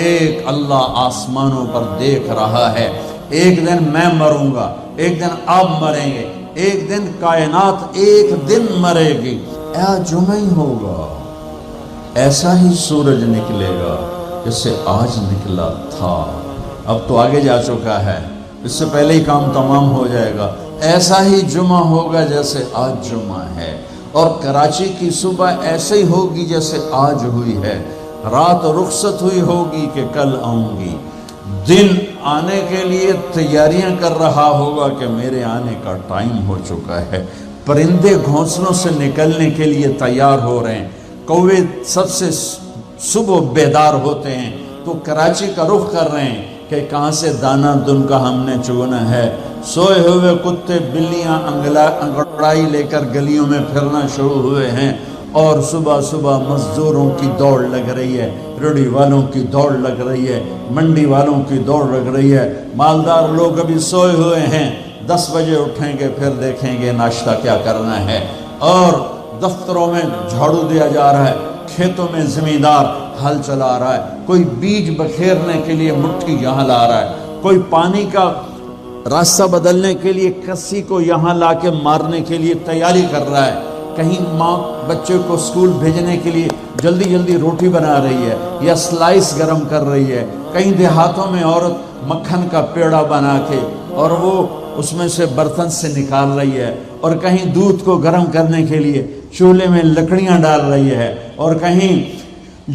ایک اللہ آسمانوں پر دیکھ رہا ہے۔ ایک دن میں مروں گا، ایک دن آپ مریں گے، ایک دن کائنات ایک دن مرے گی۔ جمعہ ہی ہوگا، ایسا ہی سورج نکلے گا جیسے آج نکلا تھا۔ اب تو آگے جا چکا ہے، اس سے پہلے ہی کام تمام ہو جائے گا۔ ایسا ہی جمعہ ہوگا جیسے آج جمعہ ہے، اور کراچی کی صبح ایسے ہی ہوگی جیسے آج ہوئی ہے۔ رات رخصت ہوئی ہوگی کہ کل آؤں گی۔ دن آنے کے لیے تیاریاں کر رہا ہوگا کہ میرے آنے کا ٹائم ہو چکا ہے۔ پرندے گھونسلوں سے نکلنے کے لیے تیار ہو رہے ہیں، کوے سب سے صبح بیدار ہوتے ہیں تو کراچی کا رخ کر رہے ہیں کہ کہاں سے دانہ دن کا ہم نے چگنا ہے۔ سوئے ہوئے کتے بلیاں انگڑائی لے کر گلیوں میں پھرنا شروع ہوئے ہیں، اور صبح صبح مزدوروں کی دوڑ لگ رہی ہے، ریڑھی والوں کی دوڑ لگ رہی ہے، منڈی والوں کی دوڑ لگ رہی ہے۔ مالدار لوگ ابھی سوئے ہوئے ہیں، 10 بجے اٹھیں گے، پھر دیکھیں گے ناشتہ کیا کرنا ہے۔ اور دفتروں میں جھاڑو دیا جا رہا ہے، کھیتوں میں زمیندار ہل چلا رہا ہے، کوئی بیج بکھیرنے کے لیے مٹھی یہاں لا رہا ہے، کوئی پانی کا راستہ بدلنے کے لیے کسی کو یہاں لا کے مارنے کے لیے تیاری کر رہا ہے۔ کہیں ماں بچے کو اسکول بھیجنے کے لیے جلدی جلدی روٹی بنا رہی ہے یا سلائس گرم کر رہی ہے۔ کہیں دیہاتوں میں عورت مکھن کا پیڑا بنا کے اور وہ اس میں سے برتن سے نکال رہی ہے، اور کہیں دودھ کو گرم کرنے کے لیے چولہے میں لکڑیاں ڈال رہی ہے، اور کہیں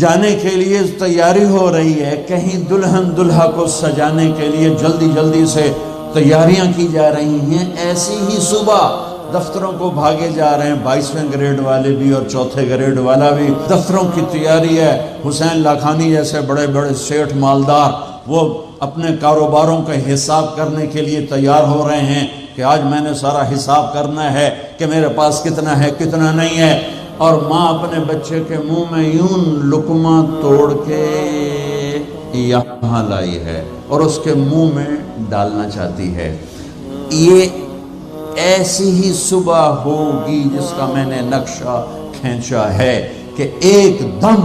جانے کے لیے تیاری ہو رہی ہے، کہیں دلہن دلہا کو سجانے کے لیے جلدی جلدی سے تیاریاں کی جا رہی ہیں۔ ایسی ہی صبح دفتروں کو بھاگے جا رہے ہیں، 22ویں گریڈ والے بھی اور 4تھے گریڈ والا بھی۔ دفتروں کی تیاری ہے، حسین لاکھانی جیسے بڑے بڑے سیٹھ مالدار وہ اپنے کاروباروں کا حساب کرنے کے لیے تیار ہو رہے ہیں کہ آج میں نے سارا حساب کرنا ہے کہ میرے پاس کتنا ہے کتنا نہیں ہے۔ اور ماں اپنے بچے کے منہ میں یوں لقمہ توڑ کے یہاں لائی ہے اور اس کے منہ میں ڈالنا چاہتی ہے۔ یہ ایسی ہی صبح ہوگی جس کا میں نے نقشہ کھینچا ہے کہ ایک دم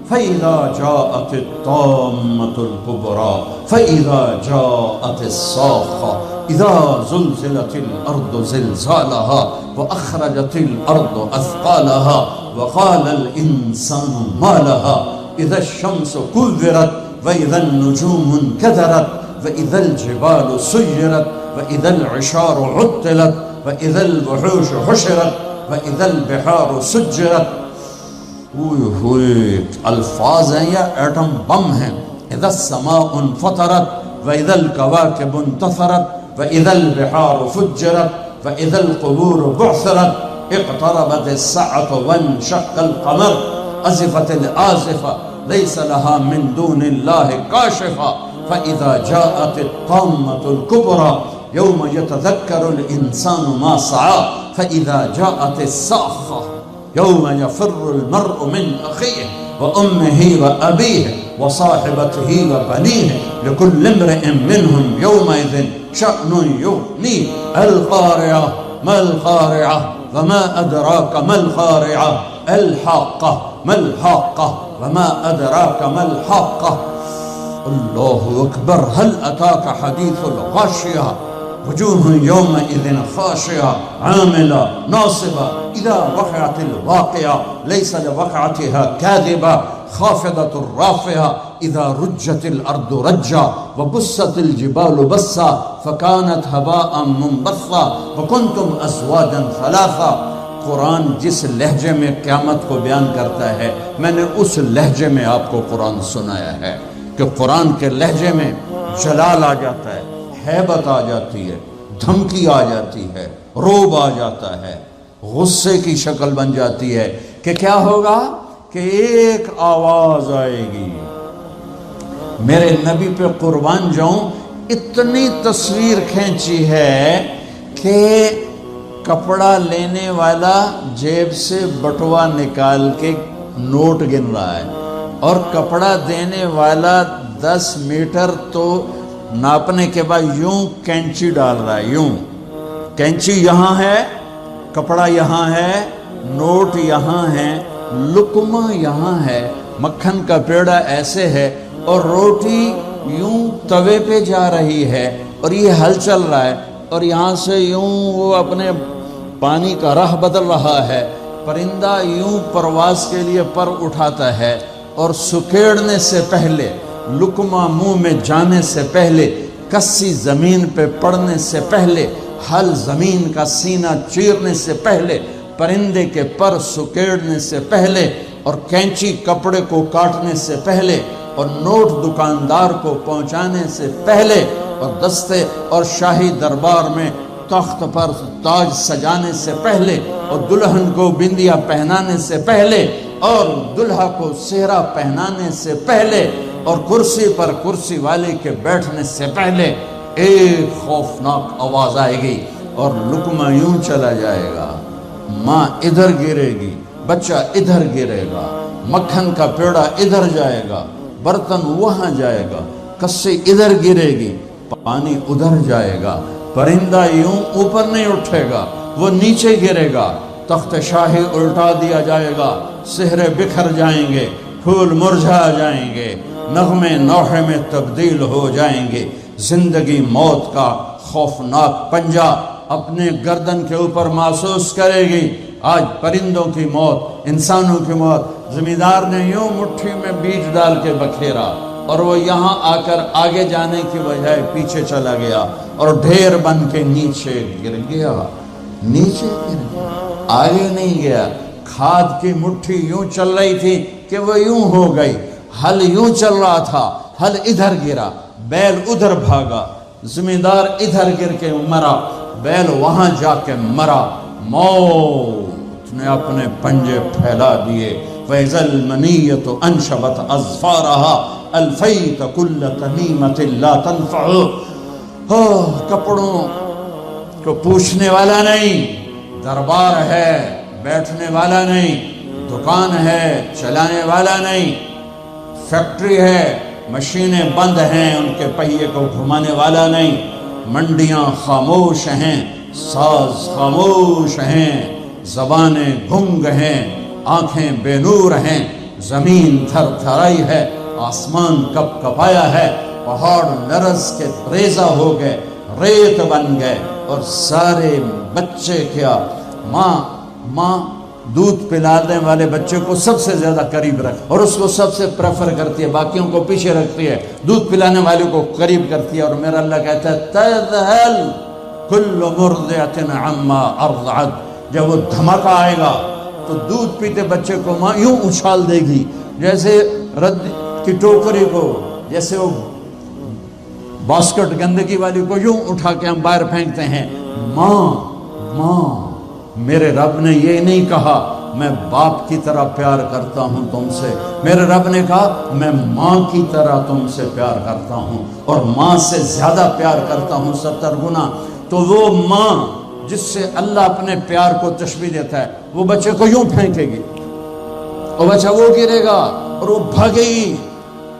فَإِذَا جَاءَتِ الطَّامَّةُ الْكُبْرَى فَإِذَا جَاءَتِ الصَّاخَّةُ إِذَا زُلْزِلَتِ الْأَرْضُ زِلْزَالَهَا وَأَخْرَجَتِ الْأَرْضُ أَثْقَالَهَا وَقَالَ الْإِنسَانُ مَا لَهَا إِذَا الشَّمْسُ كُوِّرَتْ وَإِذَا النُّجُومُ انكَدَرَتْ وَإِذَا الْجِبَالُ سُيِّرَتْ وَإِذَا الْعِشَارُ عُطِّلَتْ وَإِذَا الْوُحُوشُ حُشِرَتْ وَإِذَا الْبِحَارُ سُجِّرَتْ۔ ہوئے الفاظ ہیں یا ایٹم بم ہیں۔ اذا السماء انفطرت واذا الكواكب انتثرت واذا البحار فجرت واذا القبور بعثرت اقتربت الساعة وانشق القمر ازفت الآزفة ليس لها من دون الله كاشفة فاذا جاءت الطامة الكبرى يوم يتذكر الانسان ما سعى فاذا جاءت الصاخة يوم يفر المرء من أخيه وأمه وأبيه وصاحبته وبنيه لكل امرئ منهم يومئذ شأن يغنيه القارعة ما القارعة وما أدراك ما القارعة الحاقة ما الحاقة وما أدراك ما الحاقة الله أكبر هل أتاك حديث الغاشية وجوه يومئذ خاشعة عاملة ناصبة إذا وقعت الواقعة ليس لوقعتها كاذبة خافضة رافعة إذا رجت الأرض رجا وبست الجبال بسا فكانت هباء منبثا وكنتم أزواجا ثلاثا۔ قرآن جس لہجے میں قیامت کو بیان کرتا ہے میں نے اس لہجے میں آپ کو قرآن سنایا ہے کہ قرآن کے لہجے میں جلال آ جاتا ہے، ہیبت آ جاتی ہے، دھمکی آ جاتی ہے، روب آ جاتا ہے، غصے کی شکل بن جاتی ہے کہ کیا ہوگا کہ ایک آواز آئے گی۔ میرے نبی پہ قربان جاؤں، اتنی تصویر کھینچی ہے کہ کپڑا لینے والا جیب سے بٹوا نکال کے نوٹ گن رہا ہے اور کپڑا دینے والا 10 میٹر تو ناپنے کے بعد یوں کینچی ڈال رہا ہے، یوں کینچی یہاں ہے، کپڑا یہاں ہے، نوٹ یہاں ہے، لقمہ یہاں ہے، مکھن کا پیڑا ایسے ہے، اور روٹی یوں توے پہ جا رہی ہے، اور یہ ہل چل رہا ہے، اور یہاں سے یوں وہ اپنے پانی کا راہ بدل رہا ہے۔ پرندہ یوں پرواز کے لیے پر اٹھاتا ہے، اور سکیڑنے سے پہلے، لقمہ منہ میں جانے سے پہلے، کسی زمین پہ پڑنے سے پہلے، ہل زمین کا سینہ چیرنے سے پہلے، پرندے کے پر سکیڑنے سے پہلے، اور کینچی کپڑے کو کاٹنے سے پہلے، اور نوٹ دکاندار کو پہنچانے سے پہلے، اور دستے اور شاہی دربار میں تخت پر تاج سجانے سے پہلے، اور دلہن کو بندیا پہنانے سے پہلے، اور دلہا کو سہرا پہنانے سے پہلے، اور کرسی پر کرسی والے کے بیٹھنے سے پہلے ایک خوفناک آواز آئے گی، اور لقمہ یوں چلا جائے گا، ماں ادھر گرے گی، بچہ ادھر گرے گا، مکھن کا پیڑا ادھر جائے گا، برتن وہاں جائے گا، کسی ادھر گرے گی، پانی ادھر جائے گا، پرندہ یوں اوپر نہیں اٹھے گا، وہ نیچے گرے گا، تخت شاہی الٹا دیا جائے گا، سہرے بکھر جائیں گے، پھول مرجھا جائیں گے، نغمے نوحے میں تبدیل ہو جائیں گے، زندگی موت کا خوفناک پنجہ اپنے گردن کے اوپر محسوس کرے گی۔ آج پرندوں کی موت، انسانوں کی موت، زمیندار نے یوں مٹھی میں بیج ڈال کے بکھیرا، اور وہ یہاں آ کر آگے جانے کی بجائے پیچھے چلا گیا، اور ڈھیر بن کے نیچے گر گیا، نیچے گر گیا، آگے نہیں گیا۔ کھاد کی مٹھی یوں چل رہی تھی کہ وہ یوں ہو گئی، ہل یوں چل رہا تھا، ہل ادھر گرا، بیل ادھر بھاگا، زمیندار ادھر گر کے مرا، بیل وہاں جا کے مرا۔ موت نے اپنے پنجے پھیلا دیے۔ فَإِذَا الْمَنِيَّةُ أَنْشَبَتْ أَظْفَارَهَا أَلْفَيْتَ كُلَّ تَمِيمَةٍ لَا تَنْفَعُ۔ کپڑوں کو پوچھنے والا نہیں، دربار ہے بیٹھنے والا نہیں، دکان ہے چلانے والا نہیں، فیکٹری ہے مشینیں بند ہیں ان کے پہیے کو گھمانے والا نہیں، منڈیاں خاموش ہیں، ساز خاموش ہیں، زبانیں گنگ ہیں، آنکھیں بے نور ہیں، زمین تھر تھرائی ہے، آسمان کپ کپایا ہے، پہاڑ لرز کے ریزہ ہو گئے، ریت بن گئے، اور سارے بچے کیا، ماں دودھ پلانے والے بچے کو سب سے زیادہ قریب رکھ، اور اس کو سب سے پریفر کرتی ہے، باقیوں کو پیچھے رکھتی ہے، دودھ پلانے والے کو قریب کرتی ہے۔ اور میرا اللہ کہتا ہے تذہل کل مرضعۃ عما ارضعت، جب وہ دھماکہ آئے گا تو دودھ پیتے بچے کو ماں یوں اچھال دے گی جیسے رد کی ٹوکری کو، جیسے وہ باسکٹ گندگی والی کو یوں اٹھا کے ہم باہر پھینکتے ہیں۔ ماں میرے رب نے یہ نہیں کہا میں باپ کی طرح پیار کرتا ہوں تم سے، میرے رب نے کہا میں ماں کی طرح تم سے پیار کرتا ہوں، اور ماں سے زیادہ پیار کرتا ہوں 70 گنا۔ تو وہ ماں جس سے اللہ اپنے پیار کو تشبیہ دیتا ہے، وہ بچے کو یوں پھینکے گی، اور بچہ وہ گرے گا اور وہ بھاگے گی،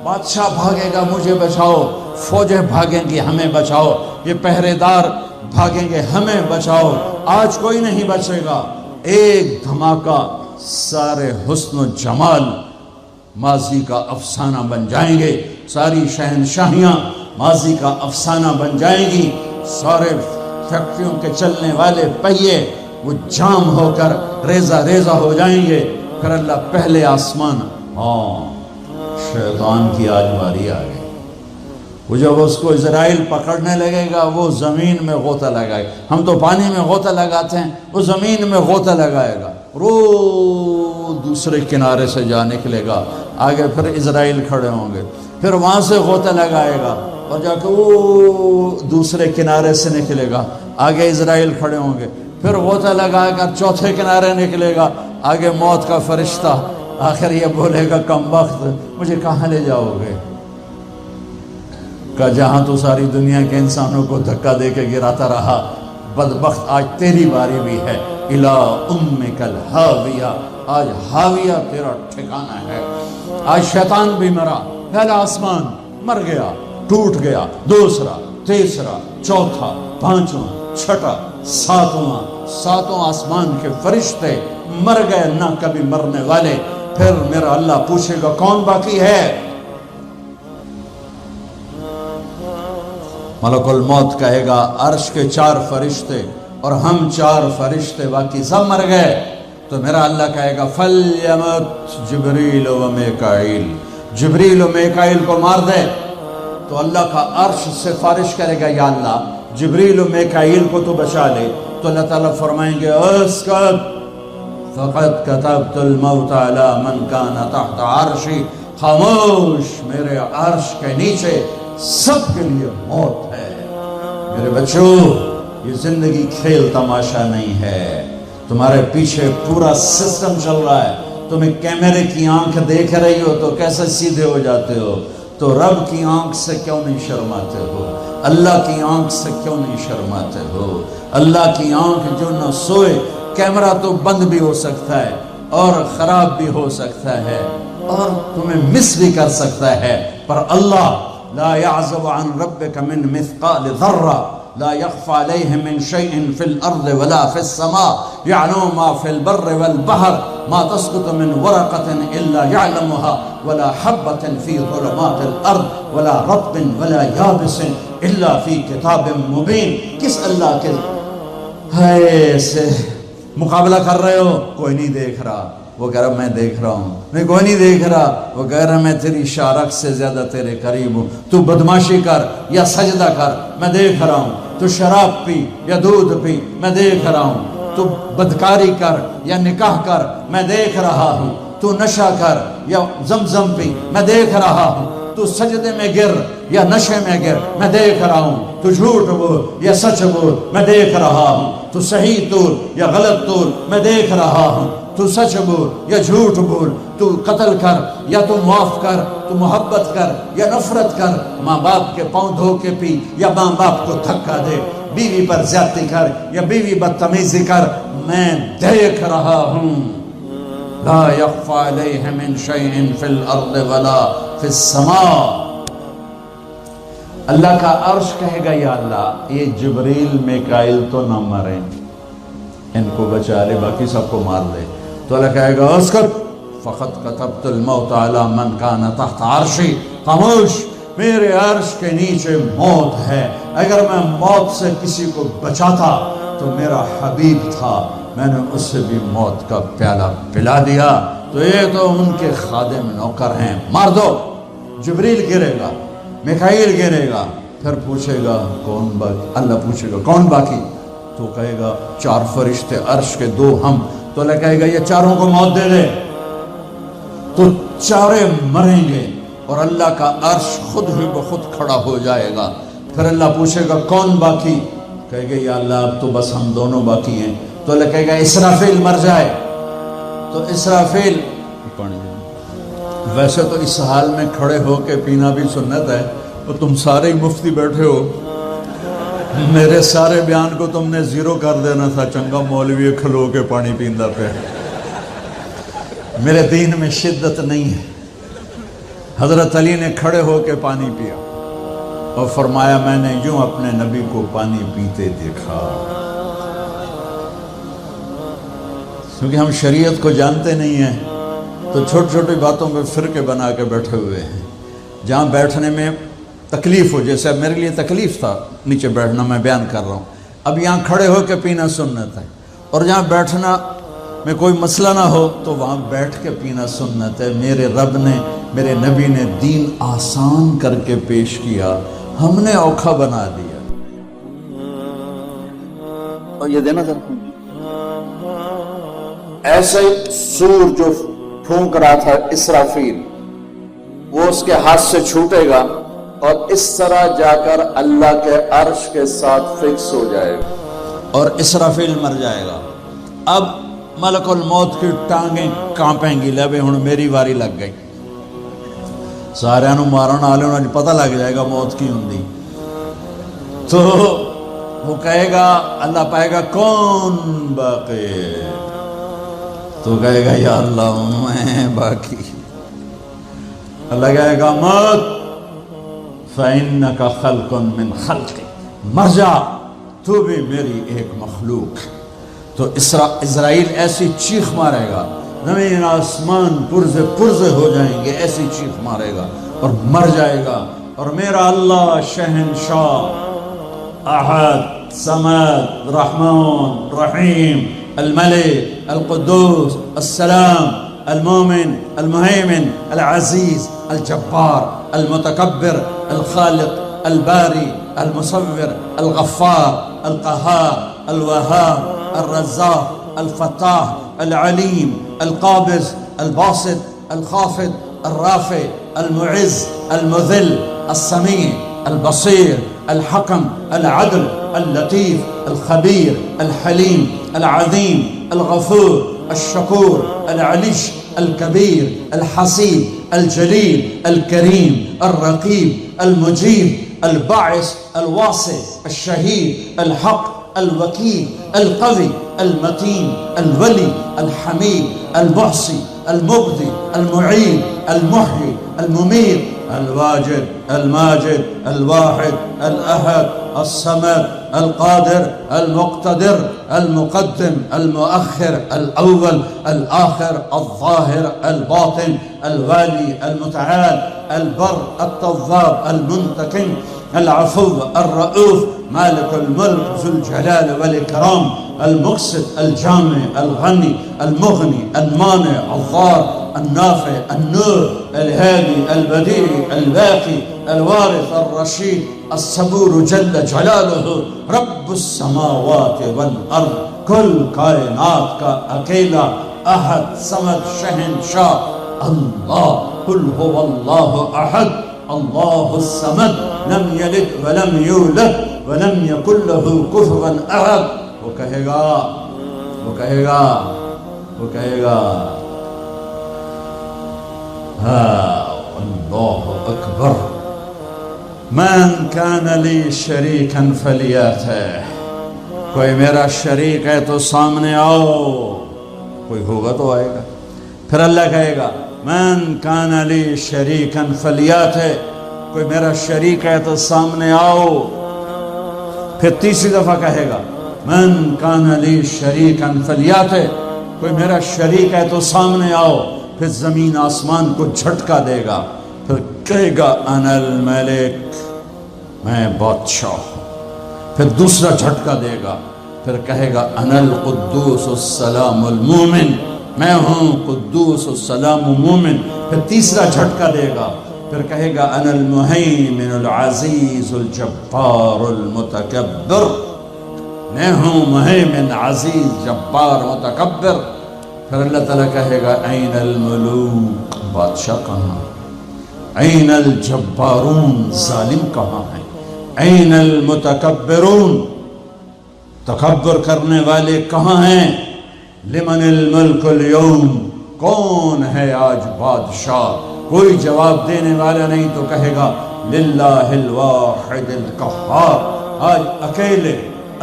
بادشاہ بھاگے گا مجھے بچاؤ، فوجیں بھاگیں گی ہمیں بچاؤ، یہ پہرے دار بھاگیں گے ہمیں بچاؤ۔ آج کوئی نہیں بچے گا۔ ایک دھماکہ، سارے حسن و جمال ماضی کا افسانہ بن جائیں گے، ساری شہنشاہیاں ماضی کا افسانہ بن جائیں گی، سارے فیکٹریوں کے چلنے والے پہیے وہ جام ہو کر ریزہ ریزہ ہو جائیں گے۔ پھر اللہ پہلے آسمان، شیطان کی آج باری آ گئی۔ وہ جب اس کو اسرائیل پکڑنے لگے گا وہ زمین میں غوطہ لگائے گا، ہم تو پانی میں غوطہ لگاتے ہیں، وہ زمین میں غوطہ لگائے گا، دوسرے کنارے سے جا نکلے گا، آگے پھر اسرائیل کھڑے ہوں گے، پھر وہاں سے غوطہ لگائے گا اور جا کے وہ دوسرے کنارے سے نکلے گا، آگے اسرائیل کھڑے ہوں گے، پھر غوطہ لگا کر چوتھے کنارے نکلے گا، آگے موت کا فرشتہ، آخر یہ بولے گا کم وقت مجھے کہاں لے جاؤ گے؟ کہ جہاں تو ساری دنیا کے انسانوں کو دھکا دے کے گراتا رہا، بدبخت آج تیری باری بھی ہے، الا امک الہاویہ، آج ہاویہ تیرا ٹھکانہ ہے۔ آج شیطان بھی مرا، پہلا آسمان مر گیا، ٹوٹ گیا، دوسرا، تیسرا، چوتھا، پانچواں، چھٹا، ساتواں آسمان کے فرشتے مر گئے نہ کبھی مرنے والے. پھر میرا اللہ پوچھے گا کون باقی ہے؟ ملک الموت کہے گا عرش کے 4 فرشتے اور ہم 4 فرشتے باقی سب مر گئے. تو میرا اللہ کہے گا فَلْيَمُتْ جبریل و میکائیل، جبریل و میکائیل کو مار دے. تو اللہ کا عرش سفارش کرے گا یا اللہ جبریل و میکائیل کو تو بچا لے. تو اللہ تعالیٰ فرمائیں گے اسکت فقد كتبت الموت على من كان تحت عرشی. خاموش، میرے عرش کے نیچے سب کے لیے موت ہے. میرے بچوں، یہ زندگی کھیل تماشا نہیں ہے. تمہارے پیچھے پورا سسٹم چل رہا ہے. تمہیں کیمرے کی آنکھ دیکھ رہی ہو تو کیسے سیدھے ہو جاتے ہو؟ تو رب کی آنکھ سے کیوں نہیں شرماتے ہو؟ اللہ کی آنکھ سے کیوں نہیں شرماتے ہو؟ اللہ کی آنکھ جو نہ سوئے. کیمرہ تو بند بھی ہو سکتا ہے اور خراب بھی ہو سکتا ہے اور تمہیں مس بھی کر سکتا ہے، پر اللہ لا يعزب عن ربك من مثقال ذرة لا يخفى عليه من شيء في الأرض ولا في السماء يعلم ما في البر والبحر ما تسقط من ورقة إلا يعلمها ولا حبة في ظلمات الأرض ولا رطب ولا يابس إلا في كتاب مبين. کس اللہ کے ہے سے مقابلہ کر رہے ہو؟ کوئی نہیں دیکھ رہا. وہ کہہ رہا میں دیکھ رہا ہوں. میں کوئی نہیں دیکھ رہا. وہ کہہ رہا میں تیری شارک سے زیادہ تیرے قریب ہوں. تو بدماشی کر یا سجدہ کر، میں دیکھ رہا ہوں. تو شراب پی یا دودھ پی، میں دیکھ رہا ہوں. تو بدکاری کر یا نکاح کر، میں دیکھ رہا ہوں. تو نشہ کر یا زمزم پی، میں دیکھ رہا ہوں. تو سجدے میں گر یا نشے میں گر، میں دیکھ رہا ہوں. تو جھوٹ بول یا سچ بول، میں دیکھ رہا ہوں. تو صحیح طول یا غلط طول، میں دیکھ رہا ہوں. تو سچ بول یا جھوٹ بول، تو قتل کر یا تو معاف کر، تو محبت کر یا نفرت کر. ماں باپ کے پاؤں دھو کے پی یا ماں باپ کو دھکا دے. بیوی پر زیادتی کر یا بیوی بدتمیزی کر، میں دیکھ رہا ہوں. لا يخفى عليه من شيء في الارض ولا في السماء. اللہ کا عرش کہے گا یا اللہ یہ جبریل میکائیل تو نہ مریں، ان کو بچا لے، باقی سب کو مار دے. تو اللہ کہے گا اسکت فقط كتبت الموت على من كان تحت عرشی. خاموش، میرے عرش کے نیچے موت ہے. اگر میں موت سے کسی کو بچاتا تو میرا حبیب تھا، میں نے اسے بھی موت کا پیالہ پلا دیا. تو یہ تو ان کے خادم نوکر ہیں، مار دو. جبریل گرے گا، میکائیل گرے گا. پھر پوچھے گا کون باقی؟ اللہ پوچھے گا کون باقی؟ تو کہے گا 4 فرشتے عرش کے 2 ہم. تو اللہ کہے گا یہ 4 کو موت دے دے. تو 4 مریں گے اور اللہ کا عرش خود ہی بخود کھڑا ہو جائے گا. پھر اللہ پوچھے گا کون باقی؟ کہے گا یا اللہ اب تو بس ہم دونوں باقی ہیں. تو اللہ کہے گا اسرافیل مر جائے. تو اسرافیل، ویسے تو اس حال میں کھڑے ہو کے پینا بھی سنت ہے، تو تم سارے ہی مفتی بیٹھے ہو، میرے سارے بیان کو تم نے زیرو کر دینا تھا. چنگا مولوی کھلو کے پانی پیندا پہ. میرے دین میں شدت نہیں ہے. حضرت علی نے کھڑے ہو کے پانی پیا اور فرمایا میں نے یوں اپنے نبی کو پانی پیتے دیکھا. کیونکہ ہم شریعت کو جانتے نہیں ہیں تو چھوٹی چھوٹی باتوں میں فرقے بنا کے بیٹھے ہوئے ہیں. جہاں بیٹھنے میں تکلیف ہو، جیسے میرے لیے تکلیف تھا نیچے بیٹھنا، میں بیان کر رہا ہوں. اب یہاں کھڑے ہو کے پینا سنت ہے، اور جہاں بیٹھنا میں کوئی مسئلہ نہ ہو تو وہاں بیٹھ کے پینا سنت ہے. میرے رب نے، میرے نبی نے دین آسان کر کے پیش کیا، ہم نے اوکھا بنا دیا. اور یہ دینا ذرا. ایسے سور جو پھونک رہا تھا اسرافیل، وہ اس کے ہاتھ سے چھوٹے گا اور اس طرح جا کر اللہ کے عرش کے ساتھ فکس ہو جائے گا اور اسرافیل مر جائے گا. اب ملک الموت کی ٹانگیں کانپیں گی، لے ہن میری واری لگ گئی. سارے نو مارن والے نو پتہ لگ جائے گا موت کی ہوندی. تو وہ کہے گا، اللہ پائے گا کون باقی؟ تو کہے گا یا اللہ میں باقی. اللہ کہے گا موت فَإِنَّكَ خَلْقٌ مِّن خَلْقِ، مر جا، تو بھی میری ایک مخلوق. تو اسرائیل ایسی چیخ مارے گا، زمین آسمان پرزے پرزے ہو جائیں گے، ایسی چیخ مارے گا اور مر جائے گا، اور میرا اللہ شہنشاہ احد صمد رحمان رحیم الملك القدوس السلام المؤمن المهيمن العزيز الجبار المتكبر الخالق الباري المصور الغفار القهار الوهاب الرزاق الفتاح العليم القابض الباسط الخافض الرافع المعز المذل السميع البصير الحكم العدل اللطيف الخبير الحليم العظيم الغفور الشكور العليش الكبير الحسيب الجليل الكريم الرقيب المجيب الباعث الواسع الشهيد الحق الوكيل القوي المتين الولي الحميد المحصي المبدي المعين المحيي المميت الواجد الماجد الواحد الأحد الصمد القادر المقتدر المقدم المؤخر الأول الآخر الظاهر الباطن الوالي المتعال البر التواب المنتقم العفو الرؤوف مالك الملك ذو الجلال والإكرام المقسط الجامع الغني المغني المانع الضار النافع النور الهادي البديع الباقي الوارث الرشيد الصبور جل جلاله رب السماوات والأرض كل کائنات کا اکیلا احد صمد شہنشاہ اللہ قل هو اللہ احد اللہ الصمد لم یلد ولم یولد ولم یکن له کفوا احد. وہ کہے گا وہ کہے گا وہ کہے گا اللہ اکبر من کان لی شریکا فلیاتہ، کوئی میرا شریک ہے تو سامنے آؤ. کوئی ہوگا تو آئے گا. پھر اللہ کہے گا من کان لی شریکا فلیاتہ، کوئی میرا شریک ہے تو سامنے آؤ. پھر تیسری دفعہ کہے گا من کان لی شریکا فلیاتہ، کوئی میرا شریک ہے تو سامنے آؤ. پھر زمین آسمان کو جھٹکا دے گا. پھر کہے گا انا الملک، میں بادشاہ ہوں. پھر دوسرا جھٹکا دے گا. پھر کہے گا انا القدوس السلام المومن، میں ہوں قدوس السلام مومن. پھر تیسرا جھٹکا دے گا. پھر کہے گا انا المہیمن العزیز الجبار المتکبر، میں ہوں مہیمن عزیز جبار متکبر. پھر اللہ تعالیٰ کہے گا این الملوک، بادشاہ کہاں؟ این الجبارون، ظالم کہاں ہیں؟ این المتکبرون، تکبر کرنے والے کہاں ہیں؟ لمن الملک اليوم، کون ہے آج بادشاہ؟ کوئی جواب دینے والا نہیں. تو کہے گا للہ الواحد القہار، آج اکیلے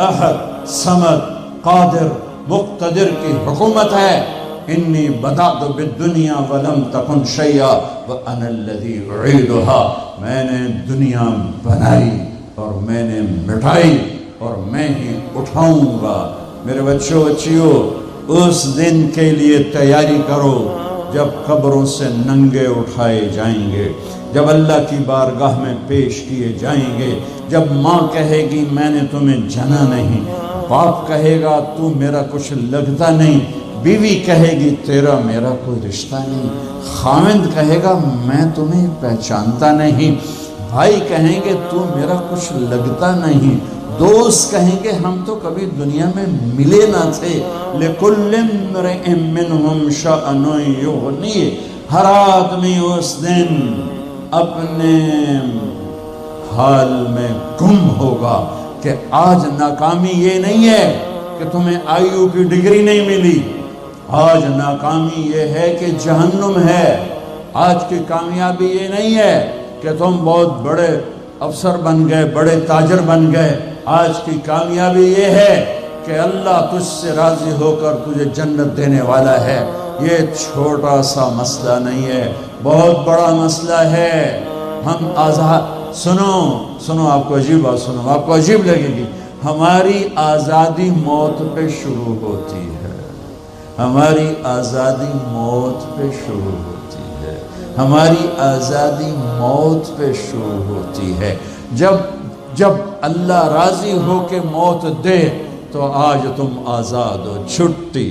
احد صمد قادر مقتدر کی حکومت ہے. انی بدأت بالدنیا ولم تکن شیئا وانا الذی اعیدها، میں نے دنیا بنائی اور میں نے مٹائی اور میں ہی اٹھاؤں گا. میرے بچوں بچیوں، اس دن کے لیے تیاری کرو جب قبروں سے ننگے اٹھائے جائیں گے، جب اللہ کی بارگاہ میں پیش کیے جائیں گے. جب ماں کہے گی میں نے تمہیں جنا نہیں، باپ کہے گا تو میرا کچھ لگتا نہیں، بیوی کہے گی تیرا میرا کوئی رشتہ نہیں، خاوند کہے گا میں تمہیں پہچانتا نہیں، بھائی کہیں گے تو میرا کچھ لگتا نہیں، دوست کہیں گے ہم تو کبھی دنیا میں ملے نہ تھے. لِكُلِّ امْرِئٍ مِّنْهُمْ شَأْنٌ يُغْنِيهِ، ہر آدمی اس دن اپنے حال میں گم ہوگا کہ آج ناکامی یہ نہیں ہے کہ تمہیں آئیو کی ڈگری نہیں ملی، آج ناکامی یہ ہے کہ جہنم ہے. آج کی کامیابی یہ نہیں ہے کہ تم بہت بڑے افسر بن گئے، بڑے تاجر بن گئے. آج کی کامیابی یہ ہے کہ اللہ تجھ سے راضی ہو کر تجھے جنت دینے والا ہے. یہ چھوٹا سا مسئلہ نہیں ہے، بہت بڑا مسئلہ ہے. ہم آزاد، سنو آپ کو عجیب بات سنو، آپ کو عجیب لگے گی. ہماری آزادی موت پہ شروع ہوتی ہے، ہماری آزادی موت پہ شروع ہوتی ہے، ہماری آزادی موت پہ شروع ہوتی ہے۔ جب اللہ راضی ہو کے موت دے تو آج تم آزاد ہو، چھٹی